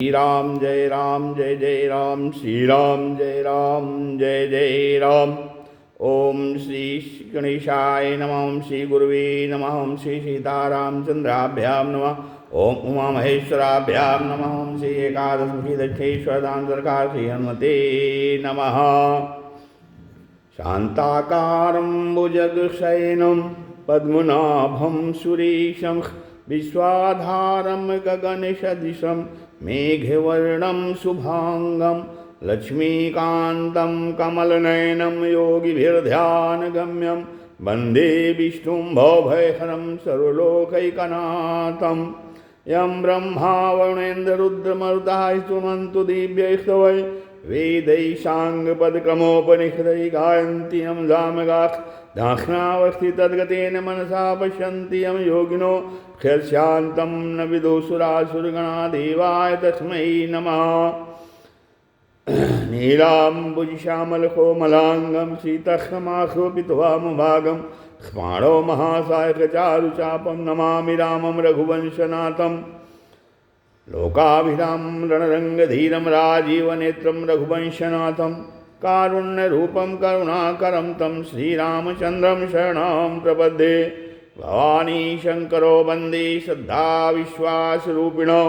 श्री राम जय जय राम, श्री राम जय जय राम। ओम श्री गणेशाय नमः, श्री गुरुवे नमः, श्री सीतारामचंद्राभ्यां नमः, ओम उमा महेश्वराभ्यां नमः, श्री एकादशमुखी दक्षेश्वरदान श्री हनुमते नमः। शांताकारं भुजगशयनं पद्मनाभं सुरेशं विश्वाधारं गगनसदृशं मेघवर्णं शुभांगं लक्ष्मीकान्तं कमलनयनं योगिभिर्ध्यानगम्यं वन्दे विष्णुं भवभयहरं सर्वलोकैकनाथं। यं ब्रह्मा वरुणेन्द्ररुद्रमरुतः स्तुवन्तु दिव्यैस्तवै वेदैः साङ्गपदक्रमोपनिषदैः गायन्ति यं सामगाः दाक्षिणावस्थितद्गतेन मनसा पश्यन्ति यं योगिनो क्षरशान्तं न विदुषुरासुरगणा देवाय तस्मै नमः। नीलाम्बुजश्यामलकोमलाङ्गं शीतक्षमाशोपित्वामुभागं क्ष्माणो महासायकचारुचापं नमामि रामं रघुवंशनाथं। लोकाभिरामं रणरङ्गधीरं राजीवनेत्रं रघुवंशनाथं कारुण्यरूपं करुणाकरं तं श्रीरामचन्द्रं शरणं प्रपद्ये। भवानी शङ्करो वन्दे श्रद्धाविश्वासरूपिणो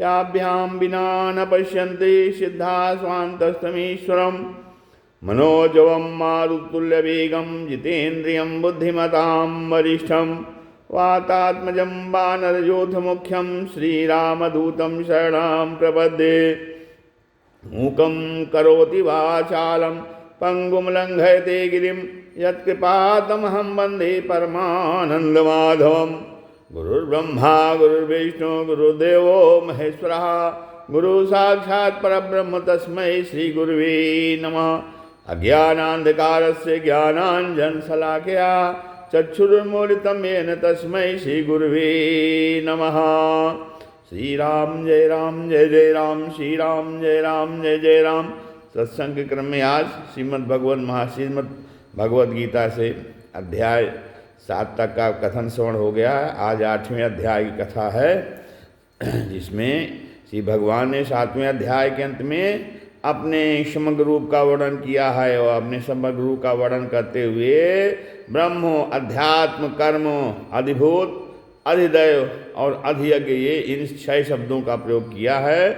याभ्यां विना न पश्यन्ति सिद्धा स्वान्तस्तमीश्वरं। मनोजवं मारुतुल्यवेगं जितेन्द्रियं बुद्धिमतां वरिष्ठं वातात्मजं वानरयोधमुख्यं श्रीरामदूतं शरणं प्रपद्ये। मूकं करोति वाचालं पंगुं लङ्घयते गिरिं यत्कृपातमहं वन्दे परमानन्दमाधवं। गुरुर्ब्रह्मा गुरुर्विष्णु गुरुर्देवो महेश्वरः गुरु साक्षात् परब्रह्म तस्मै श्रीगुरुवे नमः। अज्ञानान्धकारस्य ज्ञानाञ्जनशलाकया चक्षुरुन्मीलितं येन तस्मै श्रीगुरुवे नमः। श्री राम जय जय राम, श्री राम जय जय राम। सत्संग के क्रम में आज श्रीमद् भगवद गीता से अध्याय 7 तक का कथन श्रवण हो गया है। आज 8वें अध्याय की कथा है, जिसमें श्री भगवान ने 7वें अध्याय के अंत में अपने समग्र रूप का वर्णन किया है। और अपने समग्र रूप का वर्णन करते हुए ब्रह्म, अध्यात्म, कर्म, अधिभूत, अधिदैव और अधियज्ञ, ये इन 6 शब्दों का प्रयोग किया है।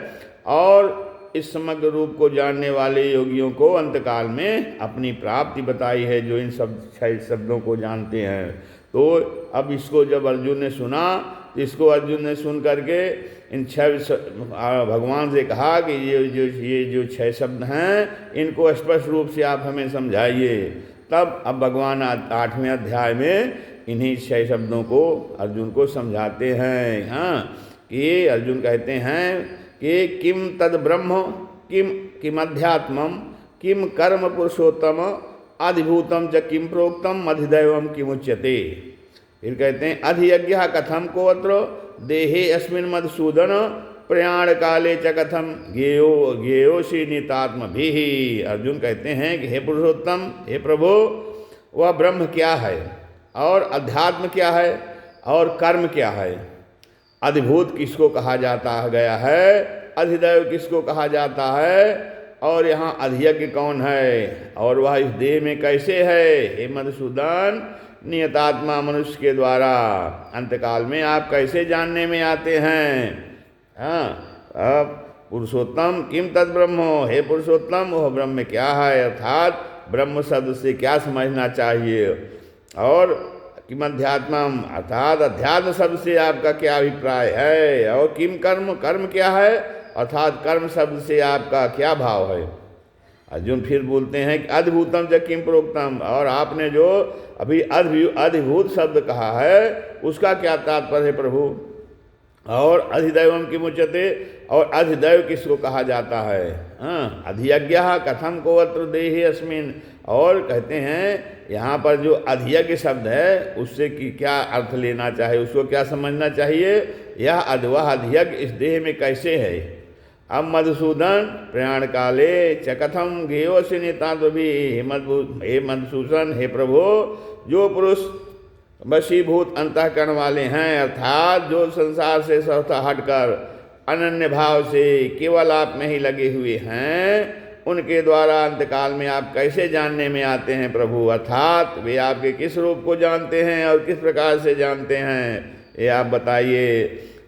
और इस समग्र रूप को जानने वाले योगियों को अंतकाल में अपनी प्राप्ति बताई है, जो इन 6 शब्दों को जानते हैं। तो अब इसको जब अर्जुन ने सुना, तो इसको अर्जुन ने सुन करके इन 6 भगवान से कहा कि ये जो 6 शब्द हैं, इनको स्पष्ट रूप से आप हमें समझाइए। तब अब भगवान 8वें अध्याय में इन्हीं 6 शब्दों को अर्जुन को समझाते हैं। हाँ, ये अर्जुन कहते हैं कि किम तद ब्रह्म किम अध्यात्मम किम कर्म पुरुषोत्तम अधिभूतम च किम प्रोक्तम अधिदैवम किमुच्यते। फिर कहते हैं अधियज्ञ कथम को अत्र देहे अस्मिन् मधुसूदन प्रयाण काले च कथम ज्ञेयोषि नितात्म भी। अर्जुन कहते हैं कि हे पुरुषोत्तम, हे प्रभु, वह ब्रह्म क्या है और अध्यात्म क्या है और कर्म क्या है, अधिभूत किसको कहा जाता गया है, अधिदैव किसको कहा जाता है, और यहाँ अधियज्ञ कौन है और वह इस देह में कैसे है। हे मधुसूदन, नियतात्मा मनुष्य के द्वारा अंतकाल में आप कैसे जानने में आते हैं। हाँ, पुरुषोत्तम किम तद ब्रह्मो, हे पुरुषोत्तम, वह ब्रह्म क्या है, अर्थात ब्रह्म शब्द से क्या समझना चाहिए। और किम अध्यात्मम, अर्थात अध्यात्म शब्द से आपका क्या अभिप्राय है। और किम कर्म, कर्म क्या है, अर्थात कर्म शब्द से आपका क्या भाव है। अर्जुन फिर बोलते हैं कि अधिभूतम च किम प्रोक्तम, और आपने जो अभी अधिभूत शब्द कहा है उसका क्या तात्पर्य है प्रभु। और अधिदैवम किमुच्यते, और अधिदैव किसको कहा जाता है। हाँ, अधियज्ञ कथम को अत्र देहे अस्मिन्, और कहते हैं यहाँ पर जो अधियज्ञ शब्द है उससे कि क्या अर्थ लेना चाहिए, उसको क्या समझना चाहिए। यह वह अधियज्ञ इस देह में कैसे है। अब मधुसूदन प्रयाण काले च कथम ज्ञेयोषि नितात्म भी। हे मधुसूदन, हे प्रभु, जो पुरुष वशीभूत अंतःकरण वाले हैं, अर्थात जो संसार से सहसा हटकर अनन्य भाव से केवल आप में ही लगे हुए हैं, उनके द्वारा अंतकाल में आप कैसे जानने में आते हैं प्रभु, अर्थात वे आपके किस रूप को जानते हैं और किस प्रकार से जानते हैं, ये आप बताइए।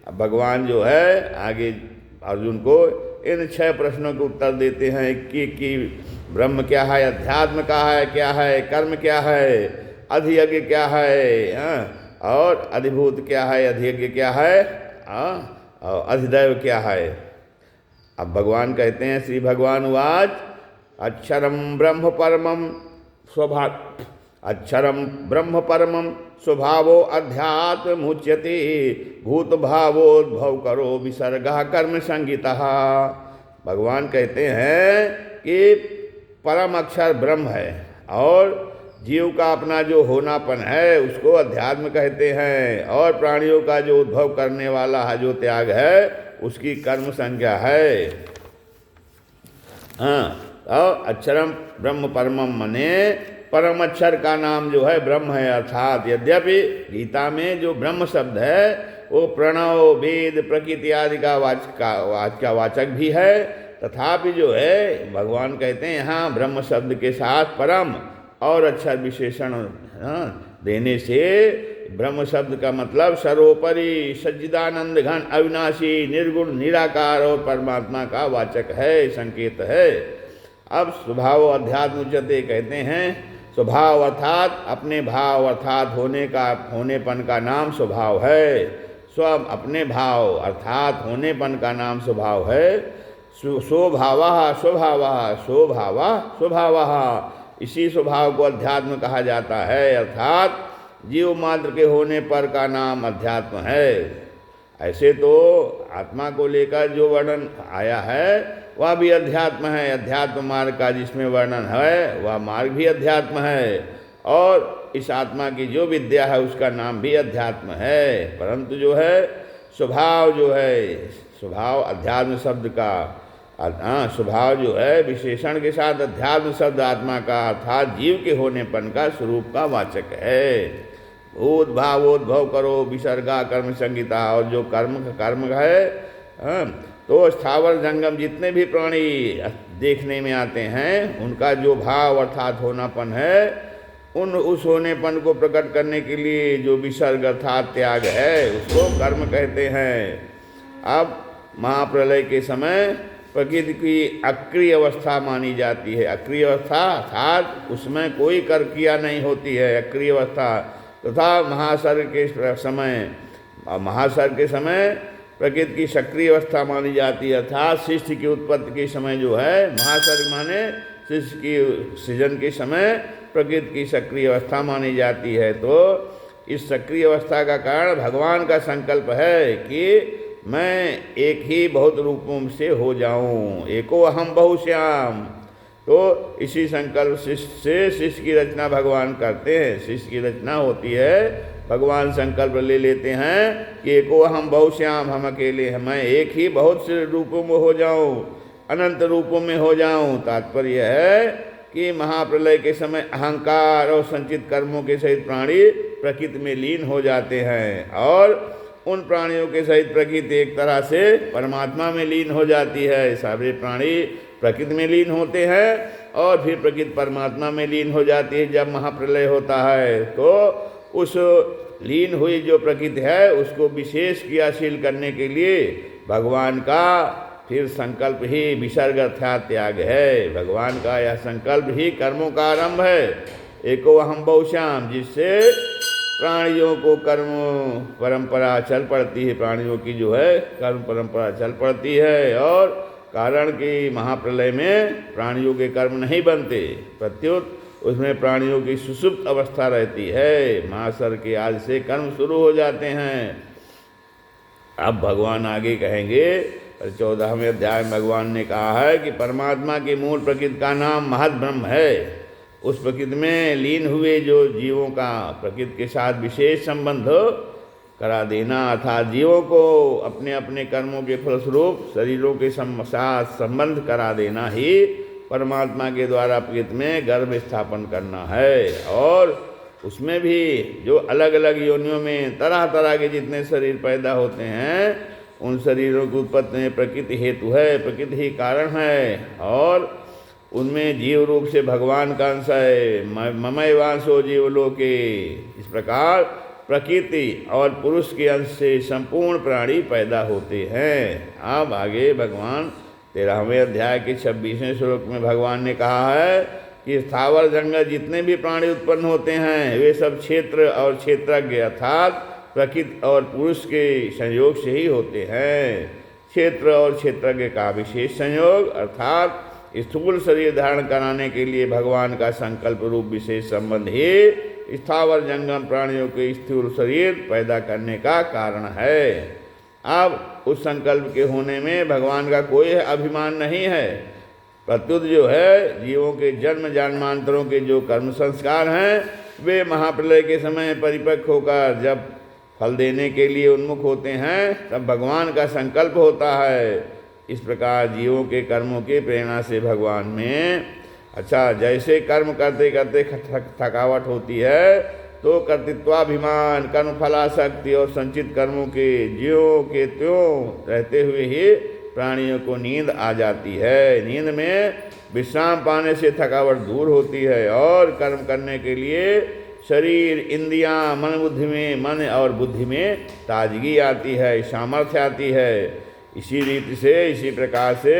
अब भगवान जो है आगे अर्जुन को इन 6 प्रश्नों के उत्तर देते हैं कि ब्रह्म क्या है, अध्यात्म क्या है, कर्म क्या है, अधियज्ञ क्या है, और अधिभूत क्या है, अधियज्ञ क्या है, और अधिदैव क्या है। अब भगवान कहते हैं, श्री भगवान उवाच अक्षरम ब्रह्म परमम स्वभावो अध्यात्म मुच्यते भूत भावोद्भव करो विसर्गा कर्म संगीता। भगवान कहते हैं कि परम अक्षर ब्रह्म है और जीव का अपना जो होनापन है उसको अध्यात्म कहते हैं, और प्राणियों का जो उद्भव करने वाला है जो त्याग है उसकी कर्म संज्ञा है। और अक्षरम ब्रह्म परमम मने परम अक्षर का नाम जो है ब्रह्म है, अर्थात यद्यपि गीता में जो ब्रह्म शब्द है वो प्रणव वेद प्रकृति आदि का वाचक भी है, तथापि जो है भगवान कहते हैं यहाँ ब्रह्म शब्द के साथ परम और अक्षर विशेषण देने से ब्रह्म शब्द का मतलब सर्वोपरि सच्चिदानंद घन अविनाशी निर्गुण निराकार और परमात्मा का वाचक है, संकेत है। अब स्वभाव अध्यात्म उच्यते कहते हैं, स्वभाव अर्थात अपने भाव अर्थात होनेपन का नाम स्वभाव है। अपने भाव अर्थात होनेपन का नाम स्वभाव है। स्वभाव इसी स्वभाव को अध्यात्म कहा जाता है, अर्थात जीव मात्र के होने पर का नाम अध्यात्म है। ऐसे तो आत्मा को लेकर जो वर्णन आया है वह भी अध्यात्म है। अध्यात्म मार्ग का जिसमें वर्णन है वह मार्ग भी अध्यात्म है, और इस आत्मा की जो विद्या है उसका नाम भी अध्यात्म है। परंतु जो है स्वभाव अध्यात्म शब्द का स्वभाव जो है विशेषण के साथ अध्यात्म शब्द आत्मा का अर्थात जीव के होनेपन का स्वरूप का वाचक है। भूत भावोद्भव करो विसर्गा कर्म संगीता, और जो कर्म है तो स्थावर जंगम जितने भी प्राणी देखने में आते हैं उनका जो भाव अर्थात होनापन है उस होनेपन को प्रकट करने के लिए जो विसर्ग अर्थात त्याग है उसको कर्म कहते हैं। अब महाप्रलय के समय प्रकृति की अक्रिय अवस्था मानी जाती है। अक्रिय अवस्था अर्थात उसमें कोई क्रिया नहीं होती है, अक्रिय अवस्था तथा महासर्ग के समय प्रकृति की सक्रिय अवस्था मानी जाती है, अर्थात सृष्टि की उत्पत्ति के समय जो है महासर्ग माने सृष्टि की सृजन के समय प्रकृति की सक्रिय अवस्था मानी जाती है। तो इस सक्रिय अवस्था का कारण भगवान का संकल्प है कि मैं एक ही बहुत रूपों से हो जाऊं, एको अहम बहुश्याम। तो इसी संकल्प से शिष्य की रचना भगवान करते हैं। शिष्य की रचना होती है, भगवान संकल्प ले लेते हैं कि एको अहम बहुश्याम, हम अकेले हैं, मैं एक ही बहुत से रूपों में हो जाऊं, अनंत रूपों में हो जाऊं। तात्पर्य है कि महाप्रलय के समय अहंकार और संचित कर्मों के सहित प्राणी प्रकृति में लीन हो जाते हैं, और उन प्राणियों के सहित प्रकृति एक तरह से परमात्मा में लीन हो जाती है। सारे प्राणी प्रकृति में लीन होते हैं और फिर प्रकृति परमात्मा में लीन हो जाती है। जब महाप्रलय होता है तो उस लीन हुई जो प्रकृति है उसको विशेष क्रियाशील करने के लिए भगवान का फिर संकल्प ही विसर्ग अर्थात त्याग है। भगवान का यह संकल्प ही कर्मों का आरंभ है। एको अहम बहुश्याम, जिससे प्राणियों को कर्म परंपरा चल पड़ती है, प्राणियों की जो है कर्म परंपरा चल पड़ती है। और कारण कि महाप्रलय में प्राणियों के कर्म नहीं बनते, प्रत्युत उसमें प्राणियों की सुषुप्त अवस्था रहती है। महासर के आज से कर्म शुरू हो जाते हैं। अब भगवान आगे कहेंगे, 14वें अध्याय में भगवान ने कहा है कि परमात्मा की मूल प्रकृति का नाम महद ब्रह्म है। उस प्रकृति में लीन हुए जो जीवों का प्रकृति के साथ विशेष संबंध करा देना, अर्थात जीवों को अपने अपने कर्मों के फलस्वरूप शरीरों के साथ संबंध करा देना ही परमात्मा के द्वारा प्रकृति में गर्भ स्थापन करना है। और उसमें भी जो अलग अलग योनियों में तरह तरह के जितने शरीर पैदा होते हैं उन शरीरों की उत्पत्ति में प्रकृति हेतु है, प्रकृति ही कारण है, और उनमें जीव रूप से भगवान का अंश है। ममय वांसो जीवलोके, इस प्रकार प्रकृति और पुरुष के अंश से संपूर्ण प्राणी पैदा होते हैं। अब आगे भगवान 13वें अध्याय के 26वें श्लोक में भगवान ने कहा है कि स्थावर जंगल जितने भी प्राणी उत्पन्न होते हैं वे सब क्षेत्र और क्षेत्रज्ञ अर्थात प्रकृति और पुरुष के संयोग से ही होते हैं। क्षेत्र और क्षेत्रज्ञ का विशेष संयोग अर्थात स्थूल शरीर धारण कराने के लिए भगवान का संकल्प रूप विशेष संबंध ही स्थावर जंगम प्राणियों के स्थूल शरीर पैदा करने का कारण है। अब उस संकल्प के होने में भगवान का कोई अभिमान नहीं है, प्रत्युत जो है जीवों के जन्म जन्मांतरों के जो कर्म संस्कार हैं वे महाप्रलय के समय परिपक्व होकर जब फल देने के लिए उन्मुख होते हैं तब भगवान का संकल्प होता है। इस प्रकार जीवों के कर्मों की प्रेरणा से भगवान में जैसे कर्म करते करते थकावट होती है तो कर्तृत्वाभिमान कर्म फलाशक्ति और संचित कर्मों के ज्यों के त्यों रहते हुए ही प्राणियों को नींद आ जाती है। नींद में विश्राम पाने से थकावट दूर होती है और कर्म करने के लिए शरीर इंद्रियां मन और बुद्धि में ताजगी आती है, सामर्थ्य आती है। इसी रीति से इसी प्रकार से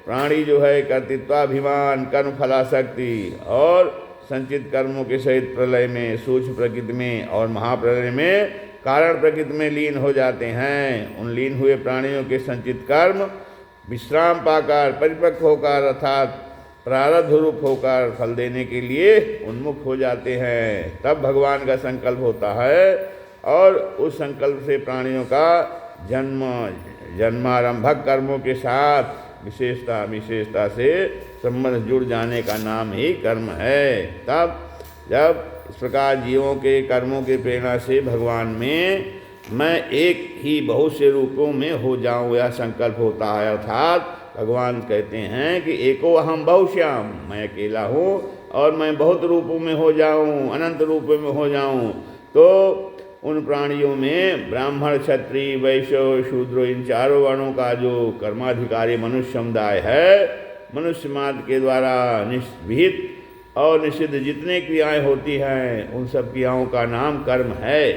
प्राणी जो है कर्तृत्वाभिमान कर्म फलाशक्ति और संचित कर्मों के सहित प्रलय में सूक्ष्म प्रकृति में और महाप्रलय में कारण प्रकृति में लीन हो जाते हैं। उन लीन हुए प्राणियों के संचित कर्म विश्राम पाकर परिपक्व होकर अर्थात प्रारब्ध रूप होकर फल देने के लिए उन्मुख हो जाते हैं। तब भगवान का संकल्प होता है और उस संकल्प से प्राणियों का जन्मारंभक कर्मों के साथ विशेषता से संबंध जुड़ जाने का नाम ही कर्म है। तब जब इस प्रकार जीवों के कर्मों के प्रेरणा से भगवान में मैं एक ही बहुत से रूपों में हो जाऊं यह संकल्प होता है, अर्थात भगवान कहते हैं कि एको अहम बहुश्याम, मैं अकेला हूँ और मैं बहुत रूपों में हो जाऊँ, अनंत रूपों में हो जाऊँ। तो उन प्राणियों में ब्राह्मण क्षत्रिय वैश्य शूद्र इन चारों वर्णों का जो कर्माधिकारी मनुष्य समुदाय है, मनुष्य मात्र के द्वारा विहित और निषिद्ध जितने क्रियाएं होती हैं उन सब क्रियाओं का नाम कर्म है।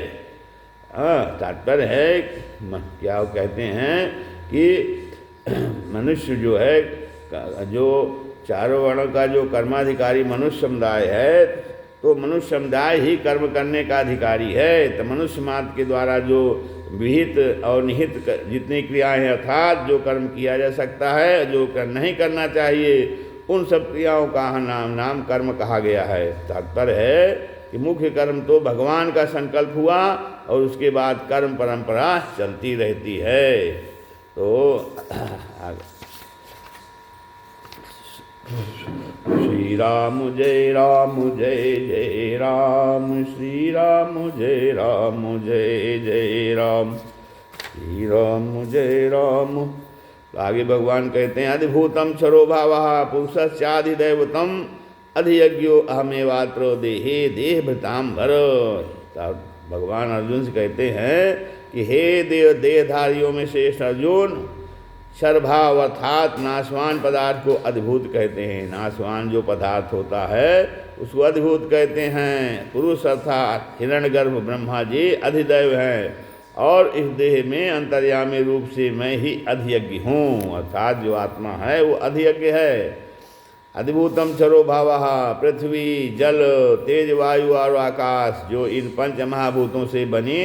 तात्पर्य है क्या कहते हैं कि मनुष्य जो है जो चारों वर्णों का जो कर्माधिकारी मनुष्य समुदाय है तो मनुष्य समुदाय ही कर्म करने का अधिकारी है। तो मनुष्य मात्र के द्वारा जो विहित और निहित जितनी क्रियाएं हैं अर्थात जो कर्म किया जा सकता है जो नहीं करना चाहिए उन सब क्रियाओं का नाम कर्म कहा गया है। तात्पर्य है कि मुख्य कर्म तो भगवान का संकल्प हुआ और उसके बाद कर्म परंपरा चलती रहती है। तो श्री राम जय जय राम, श्री राम जय जय राम, श्री राम जय राम। तो आगे भगवान कहते हैं अधिभूतम क्षरो भावः पुरुषस्याधिदैवतम अधियज्ञो अहमेवात्र देहे देहभृतांबर। भगवान अर्जुन से कहते हैं कि हे देहधारियों में श्रेष्ठ अर्जुन, क्षरभाव अर्थात नाशवान पदार्थ को अधिभूत कहते हैं। नाशवान जो पदार्थ होता है उसको अधिभूत कहते हैं। पुरुष अर्थात हिरण्यगर्भ ब्रह्मा जी अधिदैव हैं और इस देह में अंतर्यामी रूप से मैं ही अधियज्ञ हूँ, अर्थात जो आत्मा है वो अधियज्ञ है। अधिभूतम क्षरो भावः पृथ्वी जल तेज वायु और आकाश जो इन पंच महाभूतों से बनी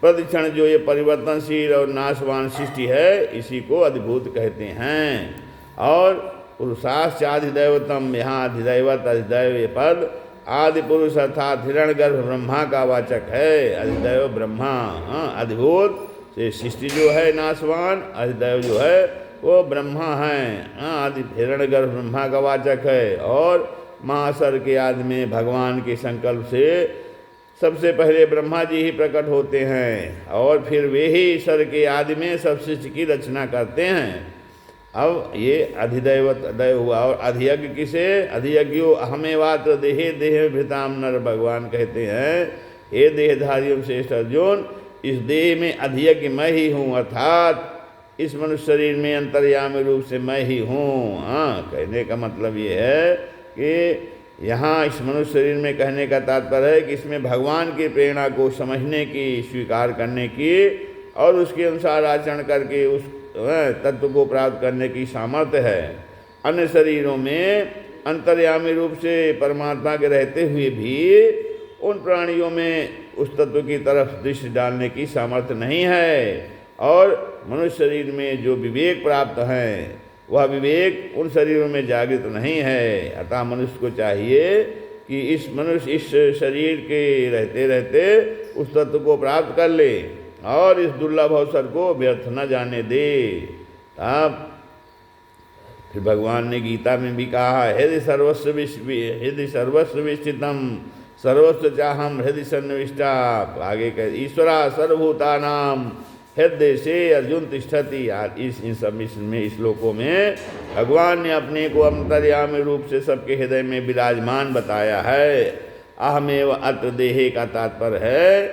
प्रतिक्षण जो ये परिवर्तनशील और नाशवान सृष्टि है इसी को अधिभूत कहते हैं। और पुरुषाश्चाधिदैवतम, यहाँ अधिदैवत अधिदैव ये पद आदि पुरुष अर्थात हिरण्यगर्भ ब्रह्मा का वाचक है। अधिदैव ब्रह्मा, अधिभूत से सृष्टि जो है नाशवान, अधिदैव जो है वो ब्रह्मा है, आदि हिरण्यगर्भ ब्रह्मा का वाचक है। और महासर के आदि में भगवान के संकल्प से सबसे पहले ब्रह्मा जी ही प्रकट होते हैं और फिर वे ही ईश्वर के आदि में सब सृष्टि की रचना करते हैं। अब ये अधिदैवत दैव हुआ। और अधियज्ञ किसे? अधियज्ञो अहमेवात्र देहे देह भृताम नर, भगवान कहते हैं हे देहधारियों श्रेष्ठ अर्जुन, इस देह में अधियज्ञ मैं ही हूँ, अर्थात इस मनुष्य शरीर में अंतर्यामी रूप से मैं ही हूँ। हाँ, कहने का मतलब ये है कि यहाँ इस मनुष्य शरीर में कहने का तात्पर्य है कि इसमें भगवान की प्रेरणा को समझने की, स्वीकार करने की और उसके अनुसार आचरण करके उस तत्व को प्राप्त करने की सामर्थ्य है। अन्य शरीरों में अंतर्यामी रूप से परमात्मा के रहते हुए भी उन प्राणियों में उस तत्व की तरफ दृष्टि डालने की सामर्थ्य नहीं है, और मनुष्य शरीर में जो विवेक प्राप्त है वह विवेक उन शरीरों में जागृत नहीं है। अतः मनुष्य को चाहिए कि इस शरीर के रहते रहते उस तत्व को प्राप्त कर ले और इस दुर्लभ अवसर को व्यर्थ न जाने दे। अब फिर भगवान ने गीता में भी कहा, हृदय सर्वस्व विस्थितम सर्वस्व चाहम हृदय सन्निविष्टा। आगे कह, ईश्वरा सर्वभूतानाम हृदय से अर्जुन तिष्ठति। इस श्लोकों में भगवान ने अपने को अंतर्यामी रूप से सबके हृदय में विराजमान बताया है। अहमेव अत्र देहे का तात्पर्य है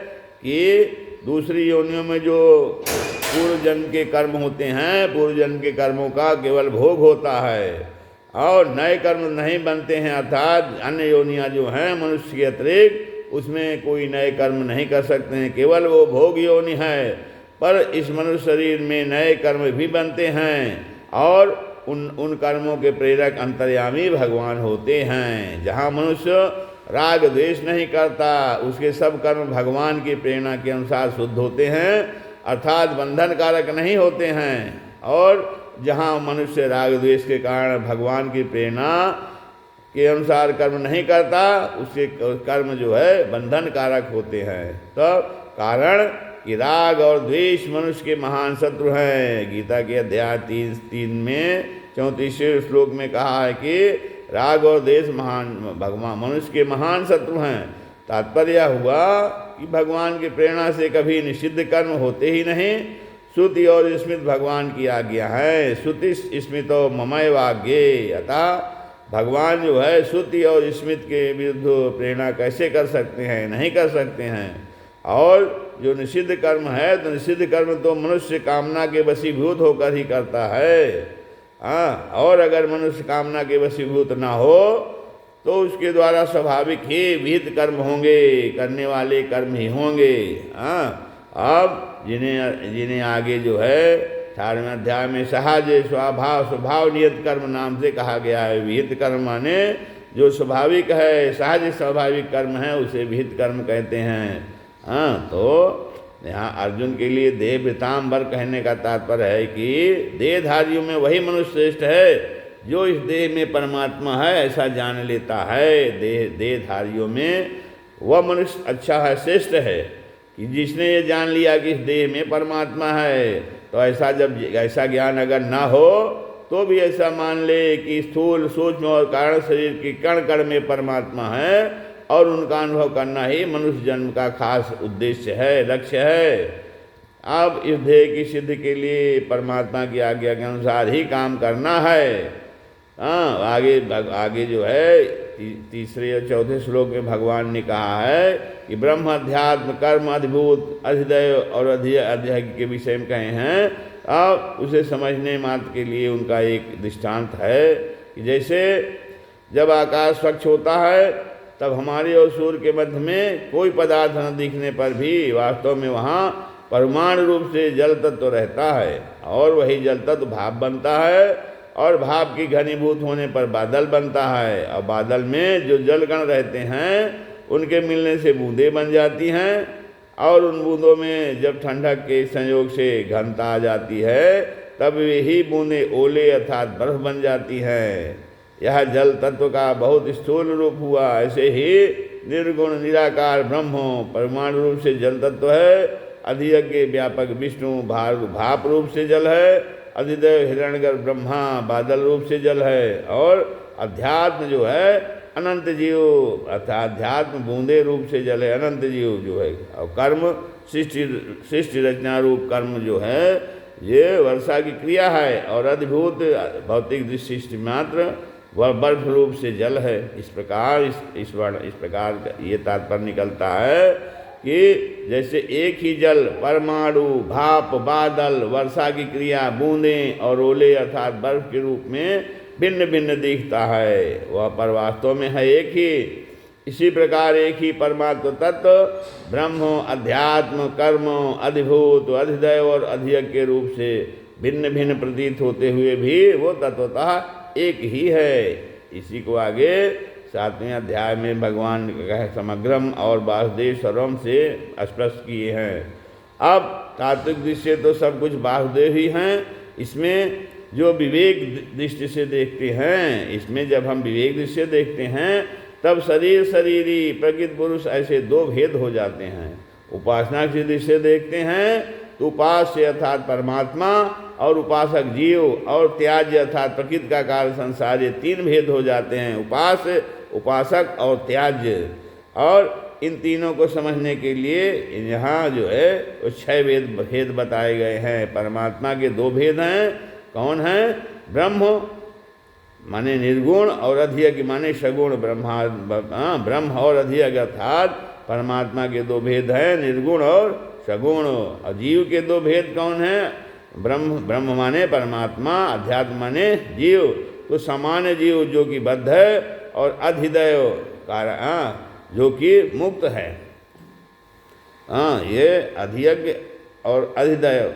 कि दूसरी योनियों में जो पूर्व जन्म के कर्म होते हैं, पूर्व जन्म के कर्मों का केवल भोग होता है और नए कर्म नहीं बनते हैं। अर्थात अन्य योनियां जो हैं मनुष्य के अतिरिक्त, उसमें कोई नए कर्म नहीं कर सकते हैं, केवल वो भोग योनि है। पर इस मनुष्य शरीर में नए कर्म भी बनते हैं और उन कर्मों के प्रेरक अंतर्यामी भगवान होते हैं। जहाँ मनुष्य राग द्वेष नहीं करता, उसके सब कर्म भगवान की प्रेरणा के अनुसार शुद्ध होते हैं, अर्थात बंधन कारक नहीं होते हैं। और जहाँ मनुष्य राग द्वेष के कारण भगवान की प्रेरणा के अनुसार कर्म नहीं करता, उसके कर्म जो है बंधन कारक होते हैं। तो कारण कि राग और द्वेष मनुष्य के महान शत्रु हैं। गीता के अध्याय 3 में 34वें श्लोक में कहा है कि राग और द्वेष भगवान मनुष्य के महान शत्रु हैं। तात्पर्य हुआ कि भगवान की प्रेरणा से कभी निषिद्ध कर्म होते ही नहीं। श्रुति और स्मृति भगवान की आज्ञा है। श्रुति स्मृतो ममैव आज्ञे। अतः भगवान जो है श्रुति और स्मृति के विरुद्ध प्रेरणा कैसे कर सकते हैं? नहीं कर सकते हैं। और जो निषिद्ध कर्म है, तो निषिद्ध कर्म तो मनुष्य कामना के वशीभूत होकर ही करता है। हाँ, और अगर मनुष्य कामना के वशीभूत ना हो तो उसके द्वारा स्वाभाविक ही विहित कर्म होंगे, करने वाले कर्म ही होंगे। हाँ, अब जिन्हें आगे जो है 18वें अध्याय में सहज स्वभाव नियत कर्म नाम से कहा गया है। विहित कर्म माने जो स्वाभाविक है, सहज स्वाभाविक कर्म है, उसे विहित कर्म कहते हैं। हाँ, तो यहाँ अर्जुन के लिए देह वृतांबर कहने का तात्पर्य है कि देहधारियों में वही मनुष्य श्रेष्ठ है जो इस देह में परमात्मा है ऐसा जान लेता है। देहधारियों में वह मनुष्य अच्छा है, श्रेष्ठ है कि जिसने ये जान लिया कि इस देह में परमात्मा है। तो ऐसा ज्ञान अगर ना हो तो भी ऐसा मान ले कि स्थूल सूक्ष्म और कारण शरीर की कण कण में परमात्मा है और उनका अनुभव करना ही मनुष्य जन्म का खास उद्देश्य है, लक्ष्य है। अब इस ध्येय की सिद्धि के लिए परमात्मा की आज्ञा के अनुसार ही काम करना है। हाँ, आगे जो है 3 और 4 श्लोक में भगवान ने कहा है कि ब्रह्म अध्यात्म कर्म अधिभूत अधिदय और अध्यय के विषय में कहे हैं। अब उसे समझने मात्र के लिए उनका एक दृष्टांत है कि जैसे जब आकाश स्वच्छ होता है तब हमारे और सूर्य के मध्य में कोई पदार्थ न दिखने पर भी वास्तव में वहाँ परमाणु रूप से जल तत्व रहता है और वही जल तत्व भाप बनता है और भाप की घनीभूत होने पर बादल बनता है और बादल में जो जलकण रहते हैं उनके मिलने से बूंदें बन जाती हैं और उन बूंदों में जब ठंडक के संयोग से घनता आ जाती है तब यही बूंदें ओले अर्थात बर्फ बन जाती हैं। यह जल तत्व का बहुत स्थूल रूप हुआ। ऐसे ही निर्गुण निराकार ब्रह्म परमाणु रूप से जल तत्व है, अधियज्ञ व्यापक विष्णु भाप रूप से जल है, अधिदेव हिरण्यगर्भ ब्रह्मा बादल रूप से जल है और अध्यात्म जो है अनंत जीव अर्थात अध्यात्म बूंदे रूप से जल है, अनंत जीव जो है। और कर्म सृष्टि रचना रूप कर्म जो है ये वर्षा की क्रिया है और अधिभूत भौतिक दृष्टि मात्र वह बर्फ रूप से जल है। इस प्रकार ये तात्पर्य निकलता है कि जैसे एक ही जल, परमाणु, भाप, बादल, वर्षा की क्रिया, बूंदें और ओले अर्थात बर्फ के रूप में भिन्न भिन्न दिखता है, वह पर वास्तव में है एक ही। इसी प्रकार एक ही परमात्म तत्व ब्रह्म, अध्यात्म, कर्म, अधिभूत, अधिदैव और अधियज्ञ के रूप से भिन्न भिन्न प्रतीत होते हुए भी वो तत्वतः एक ही है। इसी को आगे 7वें अध्याय में भगवान कहे समग्रम और वासुदेव सर्वम से स्पष्ट किए हैं। अब तात्विक दृष्टि तो सब कुछ वासुदेव ही हैं। इसमें जो विवेक दृष्टि से देखते हैं, इसमें जब हम विवेक दृष्टि से देखते हैं तब शरीर शरीरी प्रकृति पुरुष ऐसे दो भेद हो जाते हैं। उपासना की दृष्टि से देखते हैं तो उपास्य अर्थात परमात्मा और उपासक जीव और त्याज्य अर्थात प्रकृति का कार्य संसार, ये तीन भेद हो जाते हैं, उपास्य, उपासक और त्याज्य। और इन तीनों को समझने के लिए यहाँ जो है वो 6 भेद बताए गए हैं। परमात्मा के 2 भेद हैं, कौन है? ब्रह्म माने निर्गुण और अधियज्ञ माने सगुण। ब्रह्म और अधियज्ञ अर्थात परमात्मा के 2 भेद हैं, निर्गुण और सगुण। और जीव के 2 भेद कौन हैं? ब्रह्म माने परमात्मा, अध्यात्म माने जीव। तो सामान्य जीव जो कि बद्ध है और अधिदैव जो कि मुक्त है। ये अधियज्ञ और अधिदैव।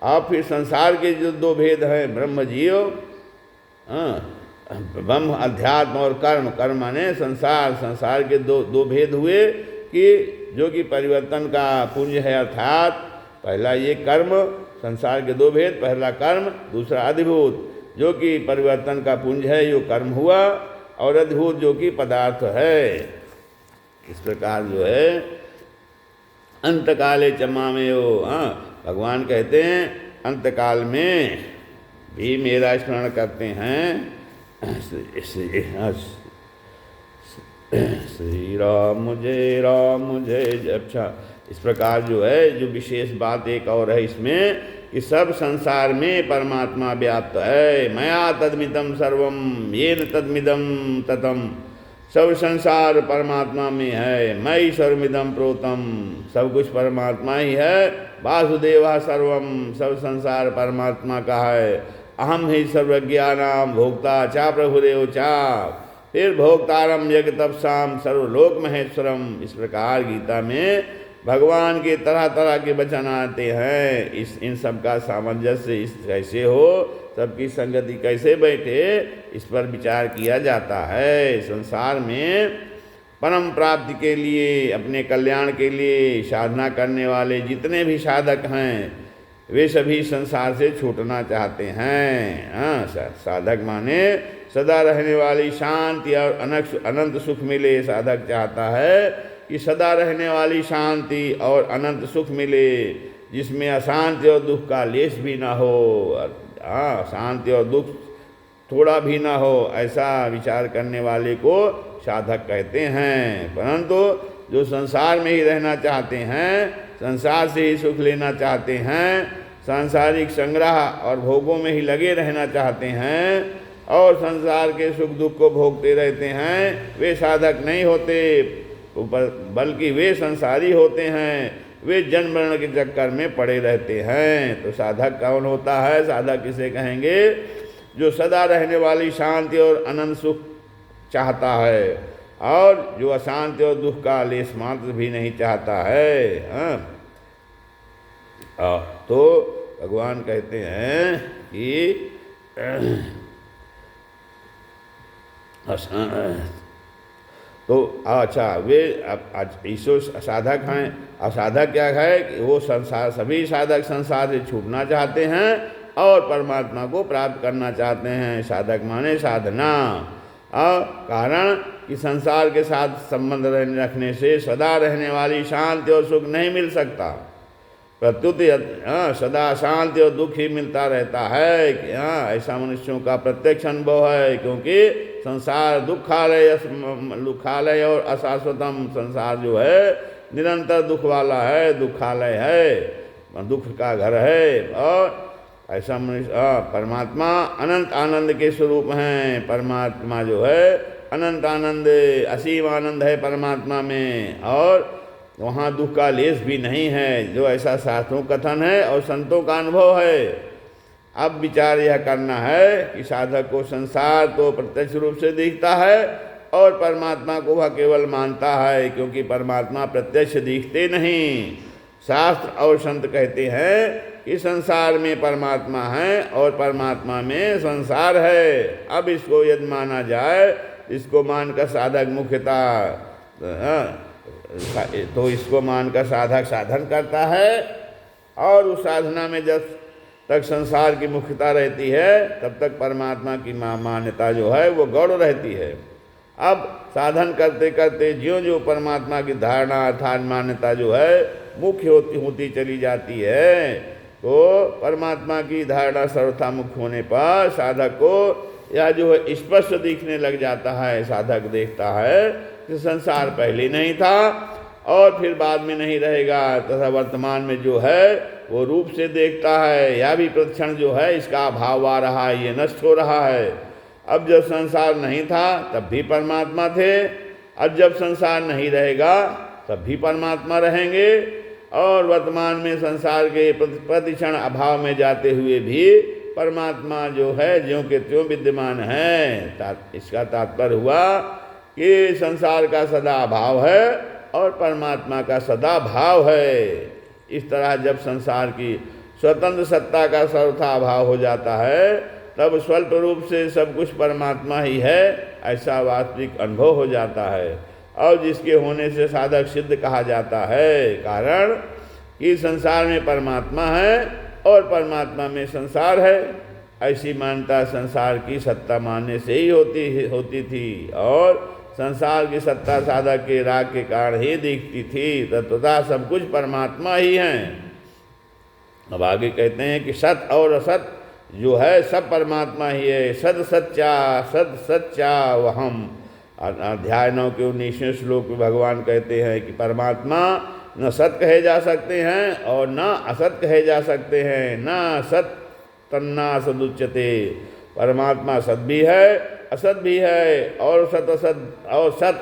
आप फिर संसार के जो 2 भेद हैं, ब्रह्म जीव, ब्रह्म अध्यात्म और कर्म। कर्म माने संसार के दो भेद हुए कि जो कि परिवर्तन का पुंज है, अर्थात पहला ये कर्म, संसार के 2 भेद, पहला कर्म, दूसरा अधिभूत जो कि परिवर्तन का पुंज है, यो कर्म हुआ, और अधिभूत जो कि पदार्थ है। इस प्रकार जो है अंतकाले चमामे हो, भगवान कहते हैं अंतकाल में भी मेरा स्मरण करते हैं। श्री राम जय। अच्छा, इस प्रकार जो है जो विशेष बात एक और है इसमें कि सब संसार में परमात्मा व्याप्त है। मया तद्मिदं सर्वम येन तद्मिदं ततम। सब संसार परमात्मा में है। मयि सर्वमिदं प्रोतम, सब कुछ परमात्मा ही है। वासुदेव सर्वम, सब संसार परमात्मा का है। अहम ही सर्वज्ञानाम भोक्ता चा प्रभुरेव चा। फिर भोक्तारम यज्ञ तपसाम सर्वलोक महेश्वरम। इस प्रकार गीता में भगवान के तरह तरह के वचन आते हैं। इन सब का सामंजस्य इस कैसे हो, सबकी संगति कैसे बैठे, इस पर विचार किया जाता है। संसार में परम प्राप्ति के लिए, अपने कल्याण के लिए साधना करने वाले जितने भी साधक हैं वे सभी संसार से छूटना चाहते हैं। साधक माने सदा रहने वाली शांति और अनंत सुख मिले। साधक चाहता है कि सदा रहने वाली शांति और अनंत सुख मिले, जिसमें अशांति और दुख का लेश भी ना हो। शांति और दुख थोड़ा भी ना हो, ऐसा विचार करने वाले को साधक कहते हैं। परंतु जो संसार में ही रहना चाहते हैं, संसार से ही सुख लेना चाहते हैं, सांसारिक संग्रह और भोगों में ही लगे रहना चाहते हैं और संसार के सुख दुख को भोगते रहते हैं, वे साधक नहीं होते, बल्कि वे संसारी होते हैं। वे जन्म मरण के चक्कर में पड़े रहते हैं। तो साधक कौन होता है? साधक किसे कहेंगे? जो सदा रहने वाली शांति और अनंत सुख चाहता है और जो अशांति और दुख का लेश मात्र भी नहीं चाहता है। तो भगवान कहते हैं कि तो अच्छा, वे ईश्वर साधक हैं। असाधक क्या है कि वो संसार, सभी साधक संसार से छूटना चाहते हैं और परमात्मा को प्राप्त करना चाहते हैं। साधक माने साधना। और कारण कि संसार के साथ संबंध रखने से सदा रहने वाली शांति और सुख नहीं मिल सकता। प्रत्युत सदा शांति और दुख ही मिलता रहता है कि ऐसा मनुष्यों का प्रत्यक्ष अनुभव है। क्योंकि संसार दुखालय और अशाश्वतम, संसार जो है निरंतर दुख वाला है, दुखालय है, दुख का घर है। और ऐसा मनुष्य परमात्मा अनंत आनंद के स्वरूप हैं। परमात्मा जो है अनंत आनंद, असीम आनंद है परमात्मा में। और वहाँ दुख का लेस भी नहीं है, जो ऐसा शास्त्रों कथन है और संतों का अनुभव है। अब विचार यह करना है कि साधक को संसार तो प्रत्यक्ष रूप से दिखता है और परमात्मा को वह केवल मानता है, क्योंकि परमात्मा प्रत्यक्ष दिखते नहीं। शास्त्र और संत कहते हैं कि संसार में परमात्मा है और परमात्मा में संसार है। अब इसको यदि माना जाए, इसको मानकर साधक मुख्यतः तो इसको मानकर साधक साधन करता है, और उस साधना में जब तक संसार की मुख्यता रहती है तब तक परमात्मा की मान्यता जो है वो गौण रहती है। अब साधन करते करते ज्यों ज्यों परमात्मा की धारणा अर्थात मान्यता जो है मुख्य होती चली जाती है, तो परमात्मा की धारणा सर्वथा मुख्य होने पर साधक को यह जो है स्पष्ट दिखने लग जाता है। साधक देखता है कि संसार पहले नहीं था और फिर बाद में नहीं रहेगा, तथा वर्तमान में जो है वो रूप से देखता है। यह भी प्रतिक्षण जो है इसका अभाव आ रहा है, ये नष्ट हो रहा है। अब जब संसार नहीं था तब भी परमात्मा थे, अब जब संसार नहीं रहेगा तब भी परमात्मा रहेंगे, और वर्तमान में संसार के प्रतिक्षण अभाव में जाते हुए भी परमात्मा जो है ज्यों के त्यों विद्यमान है। इसका तात्पर्य हुआ कि संसार का सदा अभाव है और परमात्मा का सदा भाव है। इस तरह जब संसार की स्वतंत्र सत्ता का सर्वथा अभाव हो जाता है, तब स्वल्प रूप से सब कुछ परमात्मा ही है ऐसा वास्तविक अनुभव हो जाता है, और जिसके होने से साधक सिद्ध कहा जाता है। कारण कि संसार में परमात्मा है और परमात्मा में संसार है, ऐसी मान्यता संसार की सत्ता मानने से ही होती थी, और संसार की सत्ता साधक के राग के कारण ही दिखती थी। तत्वतः सब कुछ परमात्मा ही हैं। अब आगे कहते हैं कि सत और असत जो है सब परमात्मा ही है। सद सच्चा वहम। अध्याय 9 के 19वें श्लोक में भगवान कहते हैं कि परमात्मा न सत कहे जा सकते हैं और न असत कहे जा सकते हैं। न सत तन्ना सदुच्यते। परमात्मा सत भी है असत भी है, और सत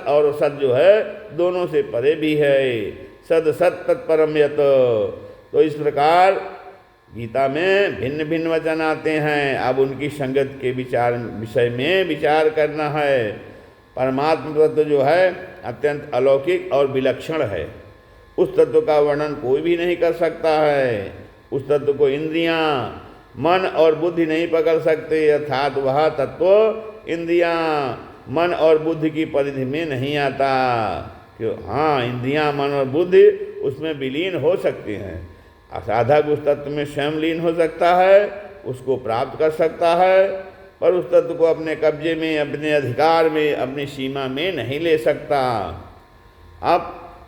और असत जो है दोनों से परे भी है। सद सत तत्परम यत। तो इस प्रकार गीता में भिन्न भिन्न वचन आते हैं। अब उनकी संगत के विषय में विचार करना है। परमात्मा तत्व जो है अत्यंत अलौकिक और विलक्षण है। उस तत्व का वर्णन कोई भी नहीं कर सकता है। उस तत्व को इंद्रियां, मन और बुद्धि नहीं पकड़ सकते, अर्थात वह तत्व इंद्रियां, मन और बुद्धि की परिधि में नहीं आता। क्यों? हाँ, इंद्रियां, मन और बुद्धि उसमें विलीन हो सकती हैं। साधक उस तत्व में स्वयं लीन हो सकता है, उसको प्राप्त कर सकता है, पर उस तत्व को अपने कब्जे में, अपने अधिकार में, अपनी सीमा में नहीं ले सकता। अब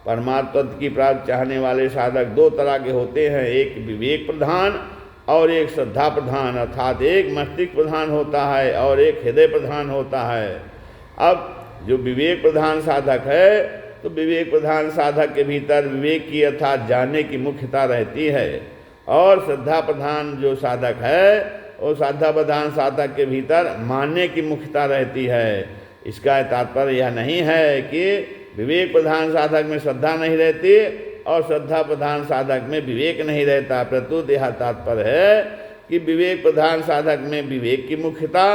परमात्मा तत्व की प्राप्ति चाहने वाले साधक दो तरह के होते हैं, एक विवेक प्रधान और एक श्रद्धा प्रधान, अर्थात एक मस्तिष्क प्रधान होता है और एक हृदय प्रधान होता है। अब जो विवेक प्रधान साधक है, तो विवेक प्रधान साधक के भीतर विवेक की अर्थात जानने की मुख्यता रहती है, और श्रद्धा प्रधान जो साधक है वो श्रद्धा प्रधान साधक के भीतर मानने की मुख्यता रहती है। इसका तात्पर्य यह नहीं है कि विवेक प्रधान साधक में श्रद्धा नहीं रहती और श्रद्धा प्रधान साधक में विवेक नहीं रहता, प्रत्युत यह तात्पर्य है कि विवेक प्रधान साधक में विवेक की मुख्यता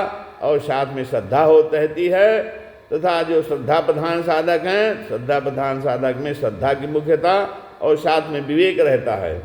और साथ में श्रद्धा रहती है, तथा जो श्रद्धा प्रधान साधक हैं, श्रद्धा प्रधान साधक में श्रद्धा की मुख्यता और साथ में विवेक रहता है,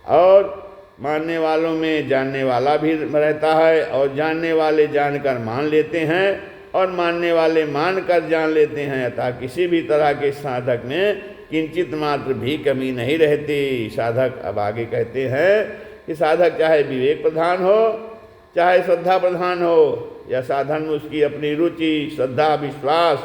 और मानने वालों में जानने वाला भी रहता है, और जानने वाले जानकर मान लेते हैं और मानने वाले मानकर जान लेते हैं, अतः किसी भी तरह के साधक में किंचित मात्र भी कमी नहीं रहती। साधक अब आगे कहते हैं कि साधक चाहे विवेक प्रधान हो चाहे श्रद्धा प्रधान हो, या साधन में उसकी अपनी रुचि, श्रद्धा, विश्वास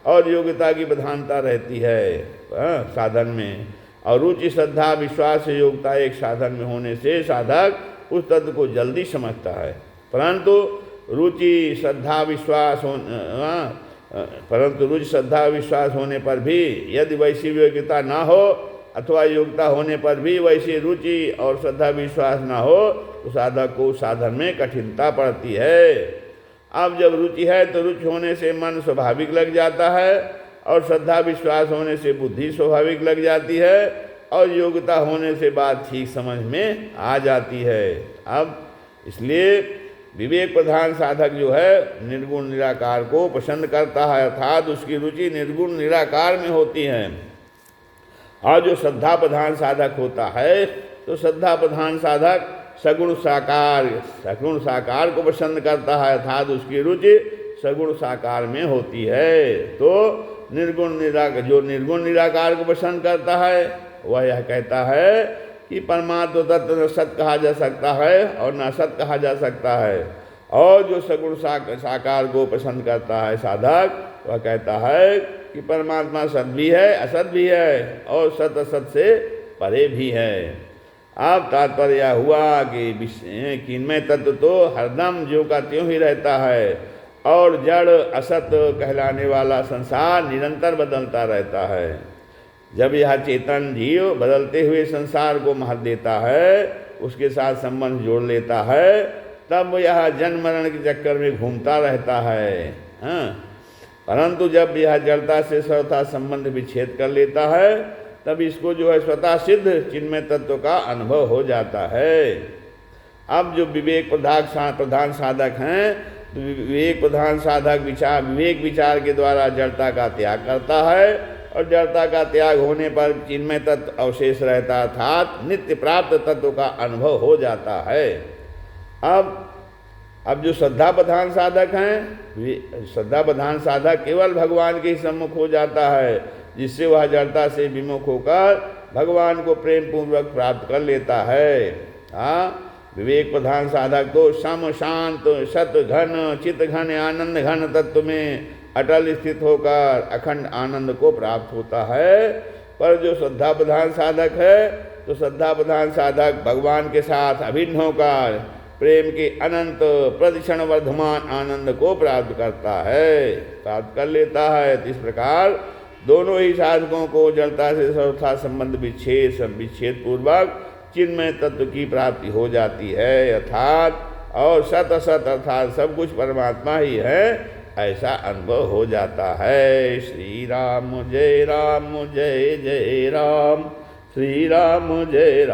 और योग्यता की प्रधानता रहती है साधन में, और रुचि, श्रद्धा, विश्वास, योग्यता एक साधन में होने से साधक उस तत्व को जल्दी समझता है। परंतु रुचि, श्रद्धा, विश्वास होने पर भी यदि वैसी योग्यता ना हो अथवा योग्यता होने पर भी वैसी रुचि और श्रद्धा विश्वास ना हो, तो साधक को साधन में कठिनता पड़ती है। अब जब रुचि है तो रुचि होने से मन स्वाभाविक लग जाता है, और श्रद्धा विश्वास होने से बुद्धि स्वाभाविक लग जाती है और योग्यता होने से बात ठीक समझ में आ जाती है। अब इसलिए विवेक प्रधान साधक जो है निर्गुण निराकार को पसंद करता है, अर्थात उसकी रुचि निर्गुण निराकार में होती है। और जो श्रद्धा प्रधान साधक होता है तो श्रद्धा प्रधान साधक सगुण साकार को पसंद करता है, अर्थात उसकी रुचि सगुण साकार में होती है। तो जो निर्गुण निराकार को पसंद करता है वह यह कहता है कि परमात्म तत्व न सत कहा जा सकता है और न असत कहा जा सकता है। और जो सगुण साकार को पसंद करता है साधक, वह कहता है कि परमात्मा सत भी है, असत भी है और सत असत से परे भी है। अब तात्पर्य यह हुआ कि किन्मय तत्व तो हरदम ज्यों का त्यों ही रहता है और जड़ असत कहलाने वाला संसार निरंतर बदलता रहता है। जब यह चेतन जीव बदलते हुए संसार को महत्व देता है, उसके साथ संबंध जोड़ लेता है, तब यह जन्म मरण के चक्कर में घूमता रहता है। परंतु जब यह जड़ता से स्वतः संबंध विच्छेद कर लेता है, तब इसको जो है स्वतः सिद्ध चिन्मय तत्व का अनुभव हो जाता है। अब जो विवेक प्रधान साधक हैं, तो विवेक प्रधान साधक विवेक विचार के द्वारा जड़ता का त्याग करता है और जड़ता का त्याग होने पर चिन्मय तत्व अवशेष रहता, अर्थात नित्य प्राप्त तत्व का अनुभव हो जाता है। अब जो श्रद्धा प्रधान साधक हैं, श्रद्धा प्रधान साधक केवल भगवान के सम्मुख हो जाता है, जिससे वह जड़ता से विमुख होकर भगवान को प्रेम पूर्वक प्राप्त कर लेता है। विवेक प्रधान साधक तो सम शांत सत घन चित घन आनंद घन तत्व में अटल स्थित होकर अखंड आनंद को प्राप्त होता है। पर जो श्रद्धा प्रधान साधक है, तो श्रद्धा प्रधान साधक भगवान के साथ अभिन्न होकर प्रेम के अनंत प्रतिक्षण वर्धमान आनंद को प्राप्त कर लेता है। इस प्रकार दोनों ही साधकों को जड़ता से सर्वथा संबंध विच्छेद पूर्वक चिन्मय तत्व की प्राप्ति हो जाती है, अर्थात और सत असत अर्थात सब कुछ परमात्मा ही है, ऐसा अनुभव हो जाता है। श्री राम जय जय राम, श्री राम जय